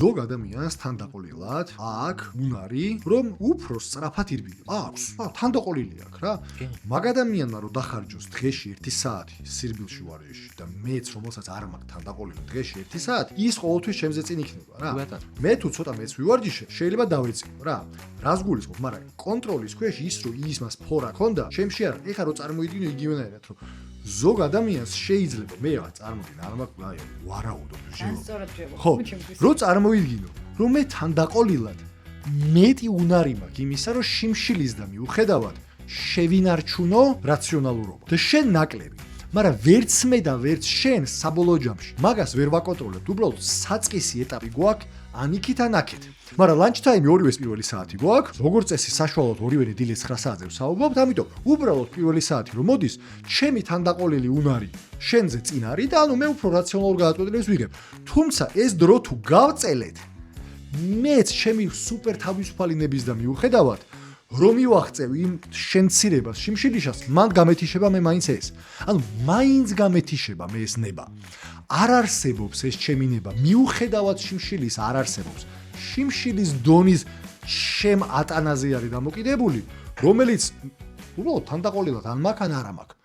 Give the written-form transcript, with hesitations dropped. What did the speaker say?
ზოგ ადამიანს თანდაყოლილად აქვს უნარი, რომ უფრო სწრაფად ირბილება. აქვს. თანდაყოლილი აქვს რა. მაგ ადამიანმა რომ დახარჯოს დღეში 1 საათი სირბილში ვარეში და მეც რომელსაც არ მაქვს თანდაყოლილი დღეში 1 საათი, ის ყოველთვის ჩემზე წინ იქნება რა. მე თუ ცოტა მეც ვივარჯიშე, შეიძლება დავეწიო რა. რას გულისხმობ, მაგრამ კონტროლის ქვეშ ის რომ ის მას ფორა ქონდა, ჩემში არა. ეხლა რო წარმოიდგინო იგივენაირად რომ ზოგ ადამიანს შეიძლება მე რა წარმოგიდგენ არ მაქვს აი ვარაუდობ ხო რო წარმოიდგინო რომ მე თანდაყოლილად მეტი უნარი მაქვს იმისა რომ შიმშილის და მიუხედავად შევინარჩუნო რაციონალურობა და შენ ნაკლები მაგრამ ვერც მე და ვერც შენ საბოლოო ჯამში მაგას ვერ ვაკონტროლებთ უბრალოდ საწყისი ეტაპი გვაქვს ანიქით ან აქეთ მაგრამ ლანჩთაიმი ორივეს პირველი საათი გვაქვს როგორც წესი საშუალოდ ორივე დილის 9 საათზე ვსაუბრობთ ამიტომ უბრალოდ პირველი საათი რომ მოდის ჩემი თანდაყოლილი უნარი შენზე წინ არის და ანუ მე უფრო რაციონალურ გადაწყვეტილებას ვიღებ თუმცა ეს დრო თუ გავწელეთ მეც ჩემი სუპერ თავისუფალინების და მიუხედავად რომ მივახწევ იმ შენცირებას შიმშილიშას მან გამეთიშება მე მაინც ეს ანუ მაინც გამეთიშება მე ეს ნება არ არსებობს ეს ჩემი ნება მიუხედავად შიმშილის არ არსებობს შიმშილის დონის შემ ატანაზე არის დამოკიდებული რომელიც უბრალოდ თანდაყოლილად ან მაქვს ან არა მაქვს